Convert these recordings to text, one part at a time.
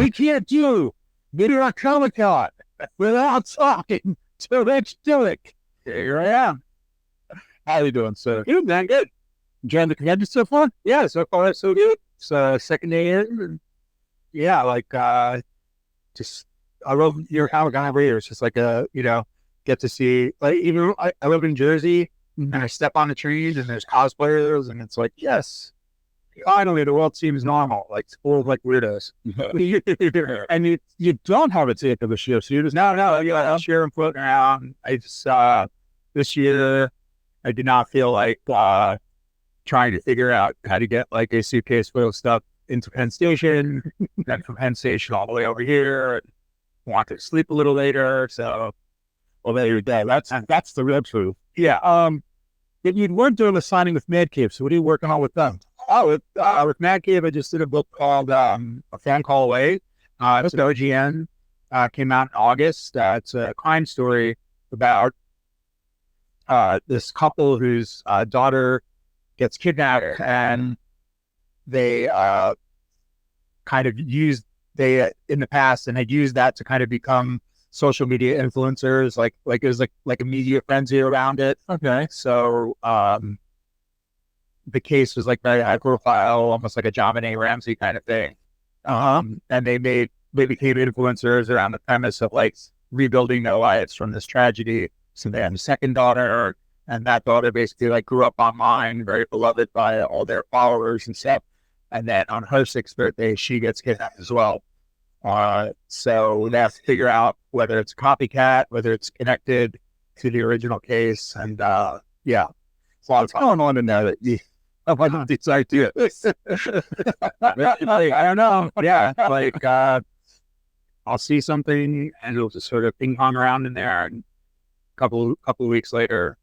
we can't do Video on Comic-Con without talking to Rich Douek. Here I am. How you doing, sir? Good, man. Good. Enjoying the convention so far? Yeah, so far so good. It's second day in. Yeah, just I love your Comic-Con every year. It's just like get to see, like, even I live in Jersey and I step on the trees and there's cosplayers and it's like, yes, finally the world seems normal. Like, it's full of like weirdos. And you don't have a ticket of the show, so you just I'm sure I'm floating around. I just this year I did not feel like trying to figure out how to get like a suitcase full of stuff into Penn Station, then from Penn Station all the way over here. And want to sleep a little later, so later day. That's the real truth. Yeah. If you weren't doing the signing with Mad Cave, so what are you working on with them? Oh, with Mad Cave, I just did a book called A Fan Call Away. It's an OGN. Came out in August. It's a crime story about this couple whose daughter gets kidnapped, and they kind of used in the past and had used that to kind of become social media influencers. Like it was like a media frenzy around it. Okay. So the case was like very high profile, almost like a John Benet Ramsey kind of thing. And they became influencers around the premise of like rebuilding their lives from this tragedy. So they had a second daughter, and that daughter basically like grew up online, very beloved by all their followers and stuff. And then on her 6th birthday, she gets kidnapped as well. So they have to figure out whether it's a copycat, whether it's connected to the original case. And yeah, it's a lot of going on in there that I might decide to. I don't know. Yeah, like I'll see something and it'll just sort of ping pong around in there, and a couple of weeks later,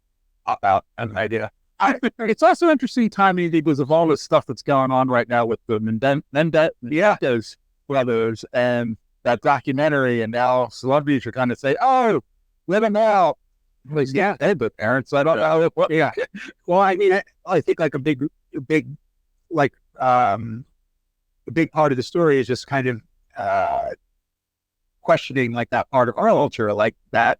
pop out as an idea. It's also interesting timing because of all the stuff that's going on right now with the Menendez brothers and that documentary, and now celebrities are kind of say, "Oh, living now." Like, yeah, they have parents. I don't know. Yeah. Well, I mean, I think like a big like a big part of the story is just kind of questioning like that part of our culture, like that,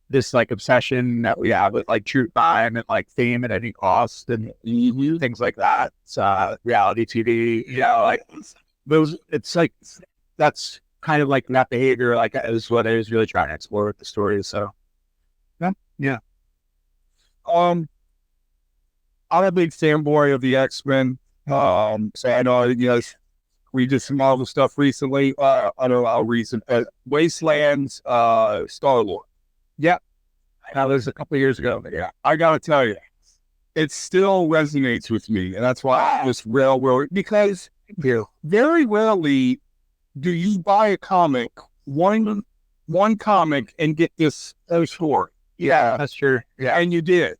this like obsession that we have with like true crime and like fame at any cost and things like that. It's reality TV, like those. It's like that's kind of like that behavior, like is what I was really trying to explore with the story. So yeah. I'm a big fanboy of the X-Men. So I know we did some Marvel stuff recently. I don't know how recent, but Wastelanders, Star-Lord. Yeah. That was a couple of years ago. But yeah, I gotta tell you, it still resonates with me, and that's why this railroad. Because very rarely do you buy a comic, one comic, and get this story. Yeah, that's true. Yeah, and you did.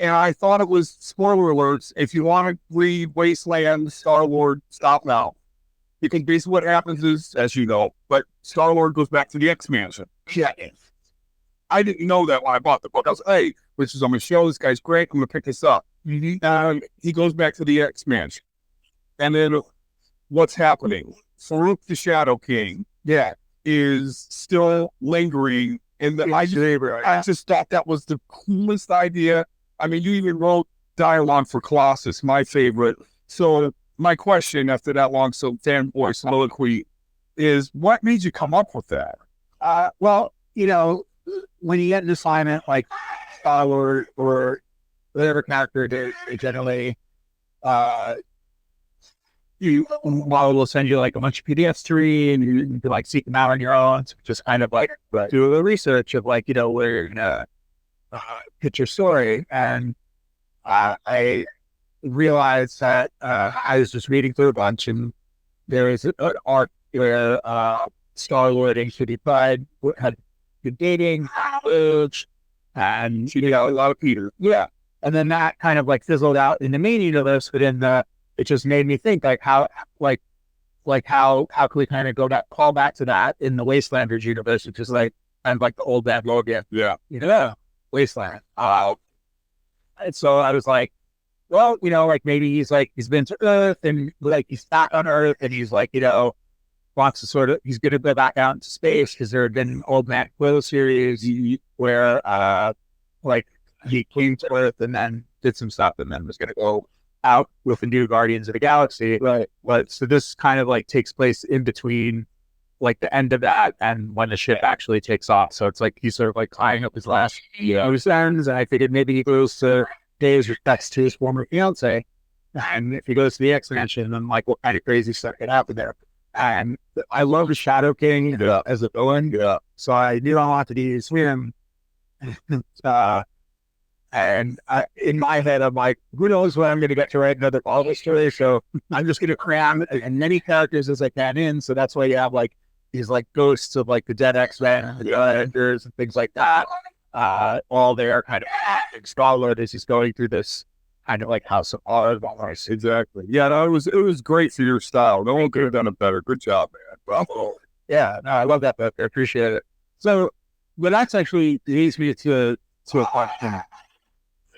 And I thought it was, spoiler alerts, if you want to read Wasteland, Star-Lord, stop now. Because basically what happens is, as you know, but Star-Lord goes back to the X-Mansion. Yeah. I didn't know that when I bought the book. I was like, hey, which is on the show, this guy's great, I'm going to pick this up. He goes back to the X-Mansion. And then what's happening? Farouk the Shadow King is still lingering in the I just thought that was the coolest idea. I mean, you even wrote dialogue for Colossus, my favorite. So my question after that long fanboy soliloquy is, what made you come up with that? Well, when you get an assignment like Star-Lord or whatever character they generally, will send you like a bunch of PDFs to read, and you can like seek them out on your own. So just kind of like do the research of like, where you're gonna pitch your story. And I realized that I was just reading through a bunch, and there is an arc where Star-Lord and Kitty Pryde had good dating, and a lot of Peter. Yeah. And then that kind of like fizzled out in the main universe, but it just made me think like how can we kind of call back to that in the Wastelanders universe, which is like kind of like the old bad Logan. Yeah. Wasteland. And so I was like, well, like maybe he's been to Earth and like he's back on Earth and he's like, wants to sort of, he's going to go back out into space because there had been an old Matt Quill series where, like, he came to Earth and then did some stuff and then was going to go out with the new Guardians of the Galaxy. Right. But so this kind of like takes place in between like the end of that and when the ship actually takes off. So it's like he's sort of like tying up his last loose ends. And I figured maybe he goes to Dave's respects to his former fiance. And if he goes to the X-Mansion, then like what kind of crazy stuff could happen there. And I love the Shadow King as a villain. Yeah. So I did not want to do swim. And in my head, I'm like, who knows when I'm going to get to write another Marvel story? So I'm just going to cram as many characters as I can in. So that's why you have like these like ghosts of like the dead X-Men, the Wastelanders, and things like that. All there kind of Star-Lord as he's going through this kind of like House of Horrors. Exactly. Yeah, no, it was great for your style. No one could have done it better. Good job, man. Bravo. Yeah, no, I love that book. I appreciate it. So, but that's actually leads me to a question.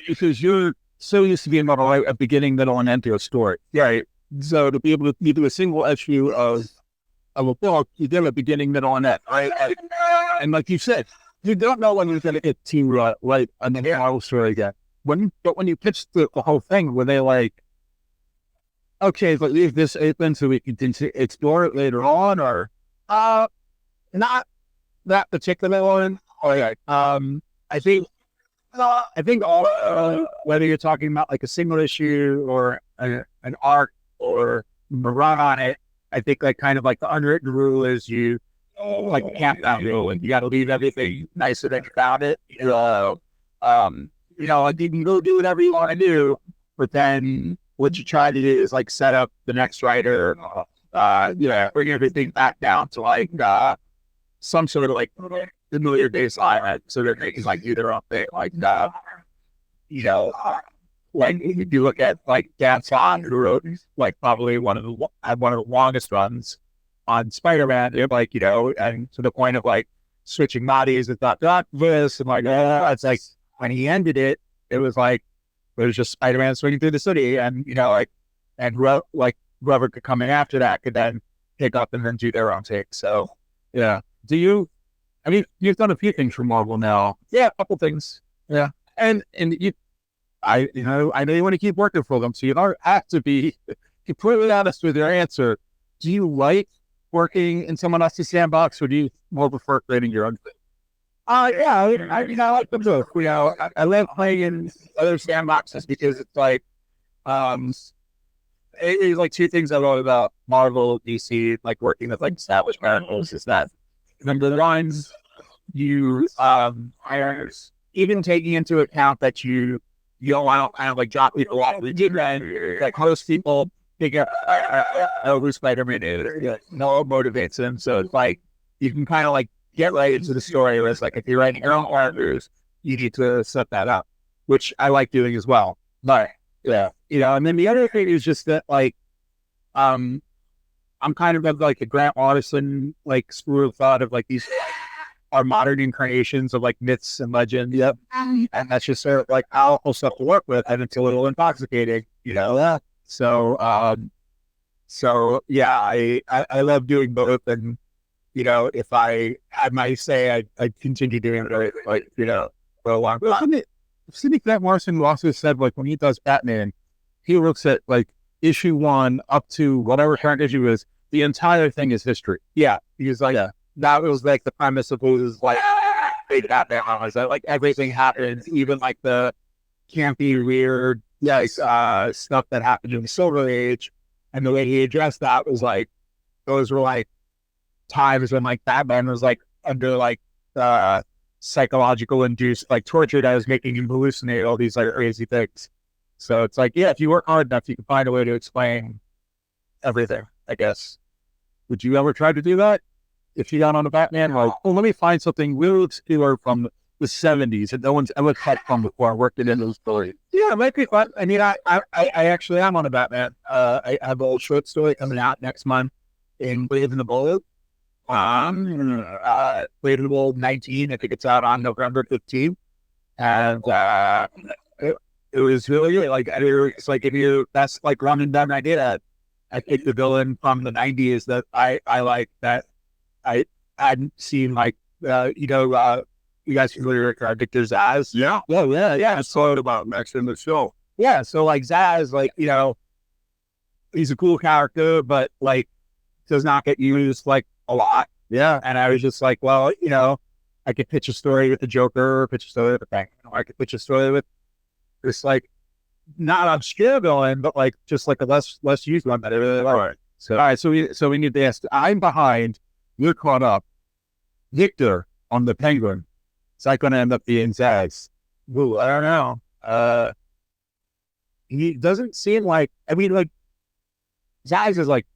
Because you're so used to being able to write a beginning, middle, and end to a story. Right. So to be able to do a single issue of a book, you give a beginning, middle, and end, right? And like you said, you don't know when you're going to get team right and then Marvel story again. But when you pitch the whole thing, were they like, okay, but leave this open so we can explore it later on, or not that particular one? Okay. I think all, whether you're talking about like a single issue or an arc or a run on it, I think like kind of like the unwritten rule is you like a countdown rule, and you got to leave everything nicer than you found it. Like you can go do whatever you want to do, but then what you try to do is like set up the next writer, bring everything back down to like some sort of like familiar baseline, so that they can like do their own thing. Like, like if you look at like Dan Slott, who wrote like probably one of the longest runs on Spider-Man, like and to the point of like switching bodies and thought this and like it's like when he ended it, it was just Spider-Man swinging through the city, and whoever could come in after that could then pick up and then do their own take. So yeah, you've done a few things for Marvel now. Yeah, a couple things. Yeah, and I know you want to keep working for them, so you don't have to be completely honest with your answer. Do you like working in someone else's sandbox, or do you more prefer creating your own thing? Yeah, I like them both. I love playing in other sandboxes because it's like, it's like two things I love about Marvel, DC, like working with like established characters is that remember the lines you hire, even taking into account that you don't want to kind of like drop people off the deep end, like most people figure out who Spider-Man is, no one motivates them. So it's like you can kind of like get right into the story, where it's like if you're writing your own characters, you need to set that up, which I like doing as well. But yeah, and then the other thing is just that like I'm kind of like a Grant Morrison like school of thought of like these are modern incarnations of like myths and legends. Yep. And that's just sort of like powerful stuff to work with, and it's a little intoxicating, So yeah, I love doing both, and if I had my say, I'd continue doing it for a long time. Sidney Grant Morrison also said like when he does Batman, he looks at like issue 1 up to whatever current issue is, the entire thing is history. Yeah, he's like that was like the premise of who's like Batman was that like everything happens, even like the campy, weird, stuff that happened in the Silver Age, and the way he addressed that was like those were like times when like Batman was like under like psychological induced like torture that was making him hallucinate all these like crazy things. So it's like, yeah, if you work hard enough, you can find a way to explain everything, I guess. Would you ever try to do that? If you got on a Batman, like, let me find something real obscure from the 70s that no one's ever cut from before, worked it into the story. Yeah, it might be fun. I mean, I actually am on a Batman. I have a short story coming out next month in Blade in the Bold. Blade in the Bold 19, I think it's out on November 15th. And it was really like, it's like if you, that's like running down I did that. I think the villain from the '90s that I like that I hadn't seen, like, you guys familiar with Victor Zsasz? Yeah. Well, yeah. I saw it about Max in the show. Yeah. So like Zsasz, like, he's a cool character, but like does not get used like a lot. Yeah. And I was just like, well, I could pitch a story with the Joker, pitch a story with the Penguin, or I could pitch a story with this, like, not obscure villain, but like just like a less used one that I really like. All right. So, all right, so we need to ask. I'm behind. You're caught up. Victor on the Penguin. Is that going to end up being Zsasz? Ooh, I don't know. He doesn't seem like. I mean, like, Zsasz is like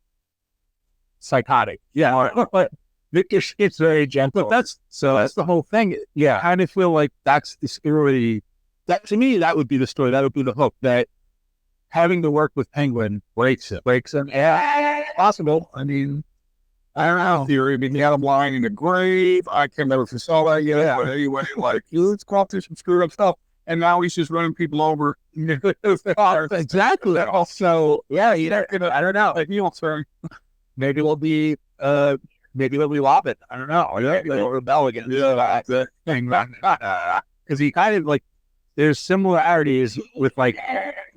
psychotic. Yeah, but Victor it's very gentle. But that's the whole thing. Yeah, I kind of feel like that's the story. That, to me, that would be the story. That would be the hook. That having to work with Penguin breaks him. Yeah, possible. I mean, I don't know. Theory. I mean, he had him lying in the grave. I can't remember if you saw that yet. Yeah. But anyway, like, let's go through some screwed up stuff. And now he's just running people over. Exactly. Also, yeah, I don't know. Like, turn. Maybe we'll be Lobbit. I don't know. Or rebel against the thing. Because he kind of like, there's similarities with like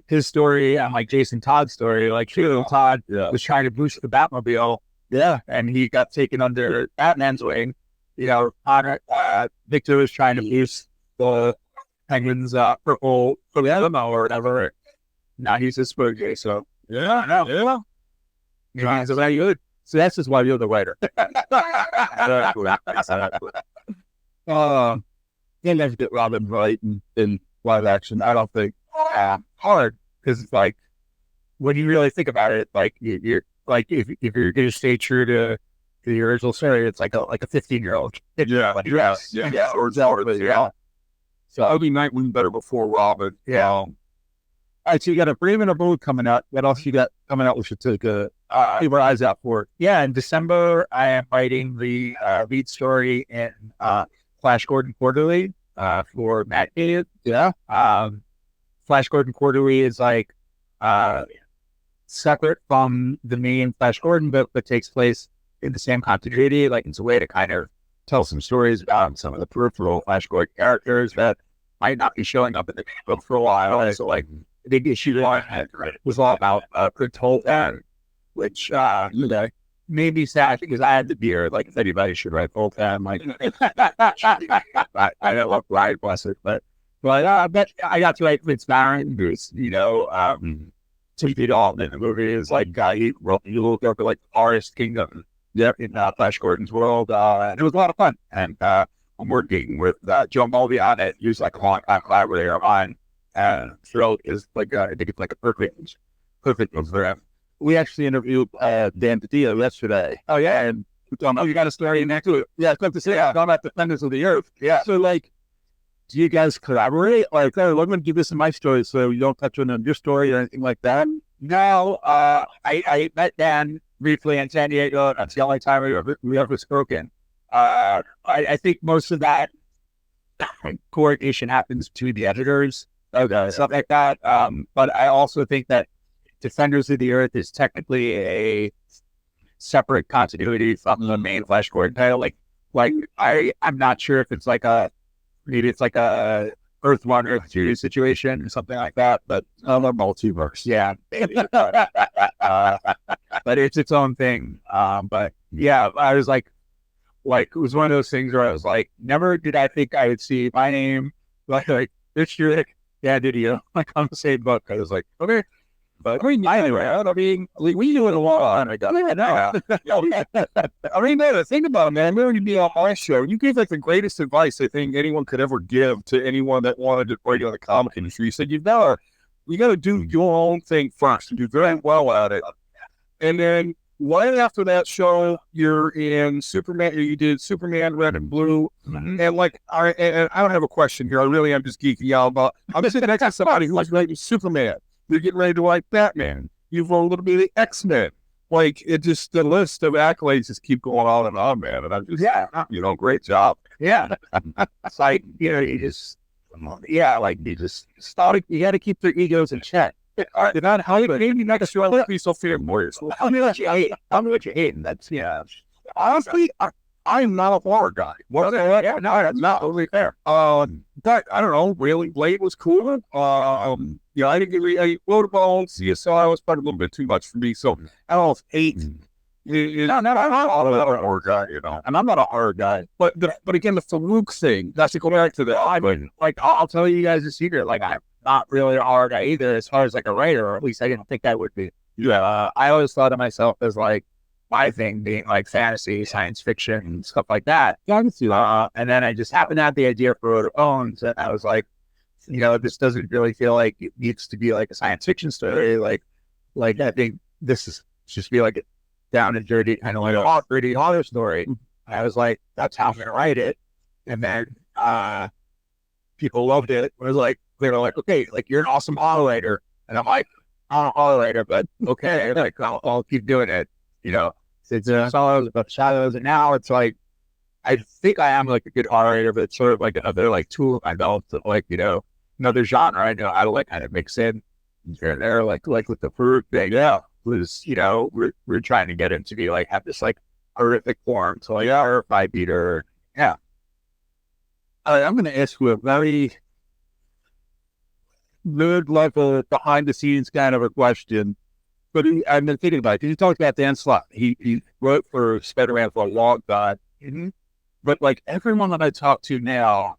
his story and like Jason Todd's story. Like Todd was trying to boost the Batmobile. Yeah. And he got taken under Batman's wing. Victor was trying to boost the Penguin's purple limo or whatever. Now he's a spooky. So Yeah. he's very good. So that's just why you're the writer. Yeah, let's get Robin right in live action. I don't think hard, because it's like, when you really think about it, like you're like, if you're going to stay true to the original story, it's like a 15-year-old. Yeah. So I'll be Nightwing better before Robin. Yeah. All right, so you got a Brave and a Bold coming out. What else you got coming out? We should take keep our eyes out for. Yeah, in December, I am writing the lead story in Flash Gordon Quarterly for Matt Idiot. Yeah. Flash Gordon Quarterly is like separate from the main Flash Gordon book, but takes place in the same continuity. Like, it's a way to kind of tell some stories about some of the peripheral Flash Gordon characters that might not be showing up in the main book for a while. So, like, the big issue one was all about Prince Holtan, which made me sad because I had the beer. like, if anybody should write Holtan, like, I don't love Ryan, bless it, but I bet I got to write Fitz Barron, who's, Timothy Dalton in the movie is like, you look up at like the Forest Kingdom in Flash Gordon's world, and it was a lot of fun. And I'm working with Joe Mulvey on it. He was like a long time collaborator of mine. And Thrill is like, I think it's like a perfect one for him. We actually interviewed Dan DiDio yesterday. Oh, yeah. And you got a story next to it. Yeah, it's like to say, talking about Defenders of the Earth. Yeah. So, like, do you guys collaborate? Like, I'm going to give this in my story so you don't touch on your story or anything like that? No. I met Dan briefly in San Diego. That's the only time we ever spoken. I think most of that coordination happens between the editors, stuff like that. But I also think that Defenders of the Earth is technically a separate continuity from the main Flash Gordon title. Like I'm not sure if it's like maybe it's like a Earth 1, Earth 2 situation or something like that, but the multiverse. Yeah. But it's its own thing. But yeah, I was like, it was one of those things where I was like, never did I think I would see my name like Rich Douek, yeah, DiDio, like on the same book. I was like, okay. But anyway, we do it a lot. I mean, the thing about it, man, when you be on my show, you gave like the greatest advice I think anyone could ever give to anyone that wanted to break into the comic industry. You said, you got to do your own thing first and do very well at it. And then right after that show, you're in Superman. You did Superman Red and Blue. Mm-hmm. And like, I don't have a question here. I really am just geeking out about. I'm sitting next to somebody who's writing Superman. They're getting ready to write Batman. You've wrote a little bit of the X-Men. Like, it just, the list of accolades just keep going on, man. And I'm just, great job. Yeah. It's like, you just start, you got to keep their egos in check. You're not Hollywood. Maybe next year I'll be so fair more. Tell me what you hate. Tell me what you hate. And that's, yeah. Honestly, I'm not a horror guy. Yeah, no, that's not totally fair. That I don't know. Really, Blade was cool. Yeah, I didn't really. Bones. CSI was probably a little bit too much for me. So I don't hate. No, I'm not a horror guy, you know. And I'm not a horror guy. But again, the Farouk thing. That's to go back to the. I'll tell you guys a secret. Like, I'm not really a horror guy either, as far as like a writer, or at least I didn't think I would be. Yeah. I always thought of myself as like my thing being like fantasy, science fiction, and stuff like that. Yeah, I can see that. And then I just happened to have the idea for Bones, and I was like, this doesn't really feel like it needs to be like a science fiction story. Like I think this is just be like a down and dirty kind of like a gritty horror story. I was like, that's how I'm gonna write it. And then people loved it. They were like, okay, like you're an awesome horror writer. And I'm like, I'm a horror writer, but okay, like I'll keep doing it. It's Sorrows about Shadows, and now it's like I think I am like a good horror writer, but it's sort of like another like tool I developed, like another genre I know how to like kind of mix in here and there, like with the Farouk thing. Yeah, was we're trying to get him to be like have this like horrific form, so like horror fight beater. Yeah, I'm going to ask you a very good level behind the scenes kind of a question. But I've been thinking about it. You talked about Dan Slott. He wrote for Spider-Man for a long time. Mm-hmm. But like everyone that I talk to now,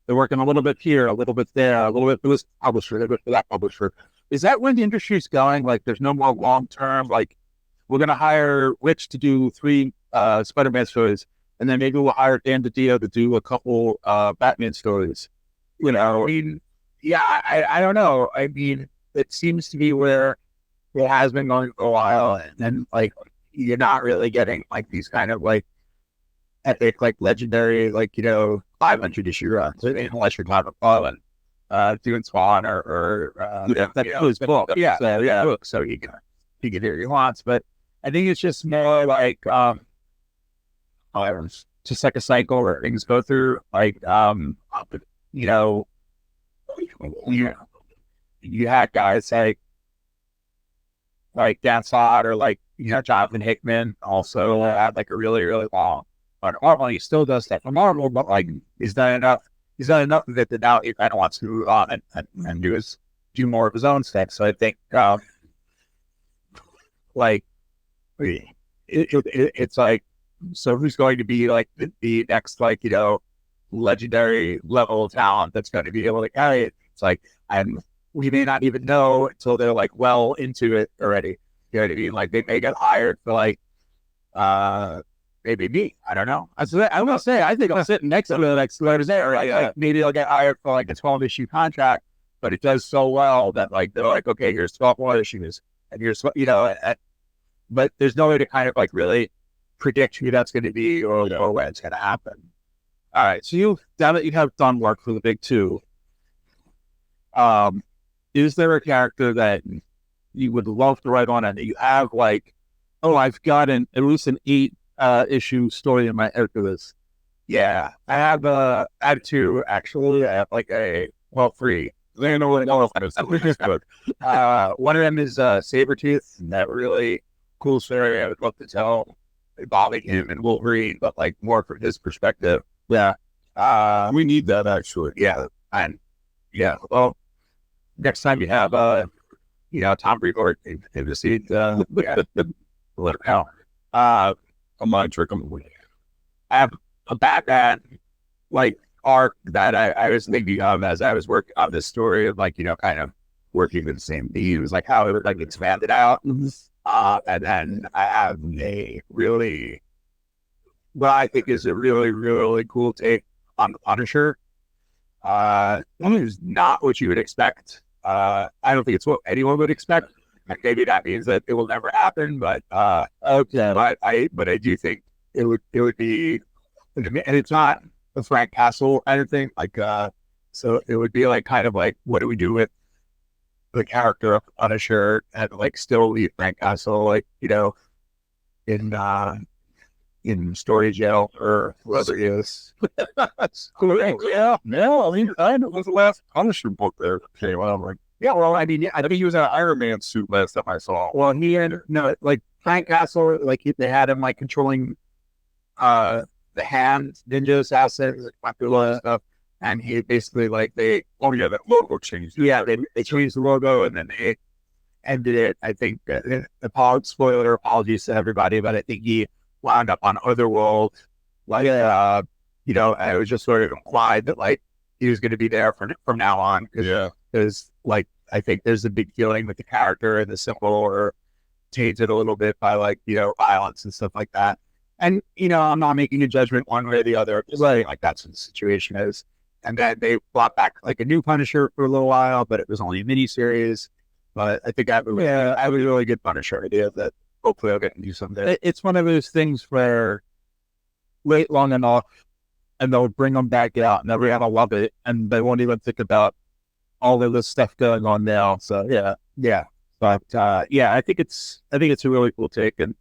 they're working a little bit here, a little bit there, a little bit for this publisher, a little bit for that publisher. Is that when the industry's going? Like there's no more long-term, like we're going to hire Rich to do 3 Spider-Man stories, and then maybe we'll hire Dan DiDio to do a couple Batman stories. I mean, yeah, I don't know. I mean, it seems to be where it has been going for a while, and then like you're not really getting like these kind of like epic, like legendary, like 500 issue runs, unless you're Todd McFarlane doing Spawn or his book, book, so he can do what he wants. But I think it's just more like just like a cycle where things go through, like you had guys like Dan Slott or like Jonathan Hickman also had like a really, really long Marvel. He still does that for Marvel, but like he's done enough of it that now he kind of wants to move on and do more of his own stuff. So I think like it's like, so who's going to be like the next like legendary level of talent that's going to be able to carry it? It's like we may not even know until they're like well into it already. You know what I mean? Like they may get hired for like maybe me. I don't know. I will say I think I'm sitting next to the next letters there. Like maybe they'll get hired for like a 12-issue contract, but it does so well that like they're like, okay, here's 12 more issues, and here's but there's no way to kind of like really predict who that's going to be or when it's going to happen. All right, so now that you have done work for the big two, is there a character that you would love to write on and that you have like, I've got at least an 8 issue story in my head for this? Yeah, I have 2 actually. I have like 3. I don't know if one of them is Sabretooth, and that really cool story I would love to tell involving him and Wolverine, but like more from his perspective. Yeah, we need that actually. Yeah, and well, next time you have Tom Brevoort in the seat, let him know. A mind trick. I have a Batman like arc that I was thinking of as I was working on this story of like kind of working with the same theme. It was like how it would like expanded out, and then I have a really what I think is a really, really cool take on the Punisher. One is not what you would expect. I don't think it's what anyone would expect. Like maybe that means that it will never happen, but okay. But I do think it would be, and it's not a Frank Castle kind of thing. Like so it would be like kind of like, what do we do with the character of Punisher and like still leave Frank Castle like in story jail or whatever it is. That's cool. Yeah. No, I mean, I know it was the last Punisher book there came out. I'm like, Yeah, well, I mean, I think he was in an Iron Man suit last time I saw. well, he and no, like Frank Castle, like they had him like controlling the hand ninja assassin, like Papula stuff, and he basically like they Oh yeah, that logo changed. yeah they changed the logo and then they ended it. I think spoiler apologies to everybody, but I think he wound up on Otherworld, like you know, and it was just sort of implied that like he was going to be there from now on. Yeah, Because like I think there's a big feeling with the character and the symbol or tainted a little bit by like, you know, violence and stuff like that. And, you know, I'm not making a judgment one way or the other. Just like that's what the situation is. And then they brought back like a new Punisher for a little while, but it was only a miniseries. But I think I have a really good Punisher idea that hopefully I'll get to do someday. It's one of those things where wait long enough and they'll bring them back out and everyone will love it. And they won't even think about all of this stuff going on now. So yeah. But yeah, I think it's a really cool take, and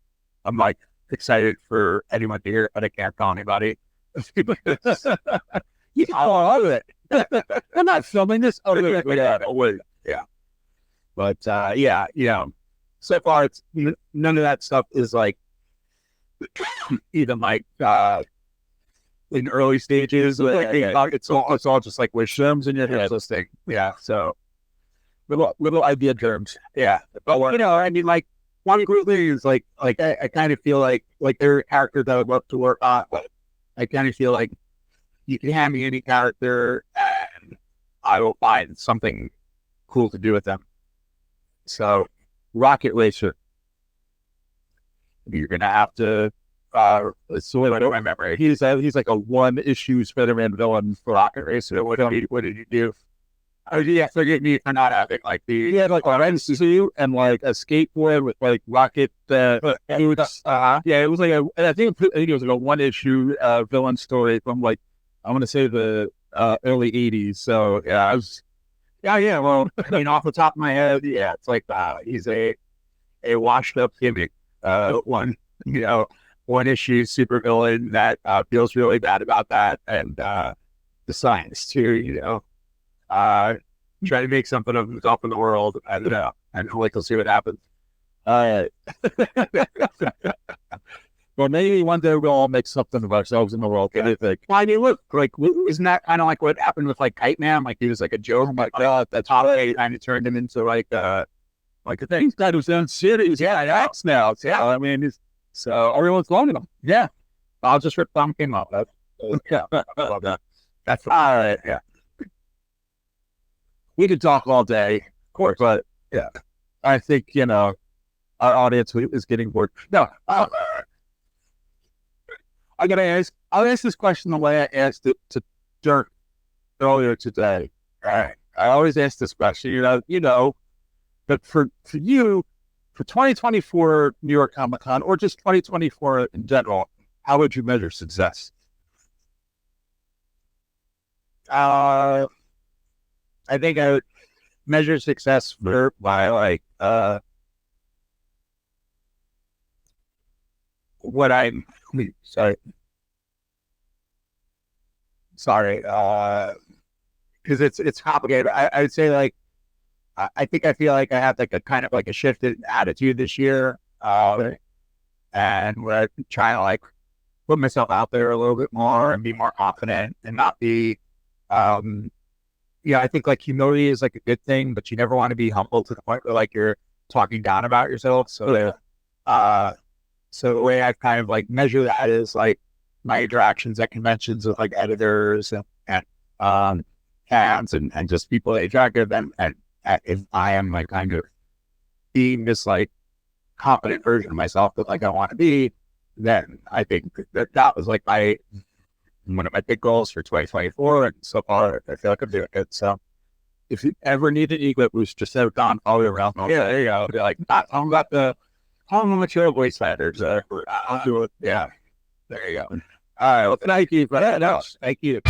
I'm like excited for anyone to hear it, but I can't tell anybody. Yeah, I love it. I'm not filming this. Oh, wait. Yeah. But yeah, you know, so far it's none of that stuff is like even like in early stages. It's all just like wish germs in your head listing. Yeah. So little idea germs. Yeah. But you know, I mean, like one group is like I kind of feel like there are characters that I would love to work on, but I kind of feel like you can hand me any character and I will find something cool to do with them. So Rocket Racer, you're gonna have to so I don't remember. He's like a one-issue Spider-Man villain for Rocket Racer. What did you do? Oh yeah, forget me for not having like the he had like a red suit and like a skateboard with like rocket boots. Yeah, it was like I think it was like a one-issue villain story from like I want to say the early '80s. So yeah, I was yeah. Well, I mean, off the top of my head, yeah, it's like he's a washed-up gimmick. One one-issue supervillain that feels really bad about that, and the science too. You know. Try to make something of himself in the world. I don't know. And like, we'll see what happens. Well, maybe one day we'll all make something of ourselves in the world. Yeah. Well, I mean, look, like, isn't that kind of like what happened with like Kite Man? Like, he was like a joke. Like, that's how they kind of turned him into like a thing. That was on series. Yeah, that's now. Yeah, I mean, so everyone's loving him. Yeah, I'll just rip Pumpkin off. Yeah, I love that. That's all right. Yeah. We could talk all day, of course, but yeah, I think, you know, our audience is getting bored. No, I gotta ask. I'll ask this question the way I asked it to Dirk earlier today. All right, I always ask this question. You know, but for you, for 2024 New York Comic Con or just 2024 in general, how would you measure success? I think I would measure success by like what I'm sorry because it's complicated. I would say like I think I feel like I have like a kind of like a shifted attitude this year, and where I'm trying to like put myself out there a little bit more and be more confident and not be yeah, I think like humility is like a good thing, but you never want to be humble to the point where like you're talking down about yourself. So, so the way I've kind of like measure that is like my interactions at conventions with like editors and fans and just people that interact with them. And if I am like kind of being this like confident version of myself that like I want to be, then I think that was like one of my big goals for 2024, and so far I feel like I'm doing it. So if you ever need an ego boost, just have Don follow you around. Yeah, there you go. They're like, I'm about the material Wastelanders. I'll do it. Yeah, there you go. All right, well, thank you. Thank you.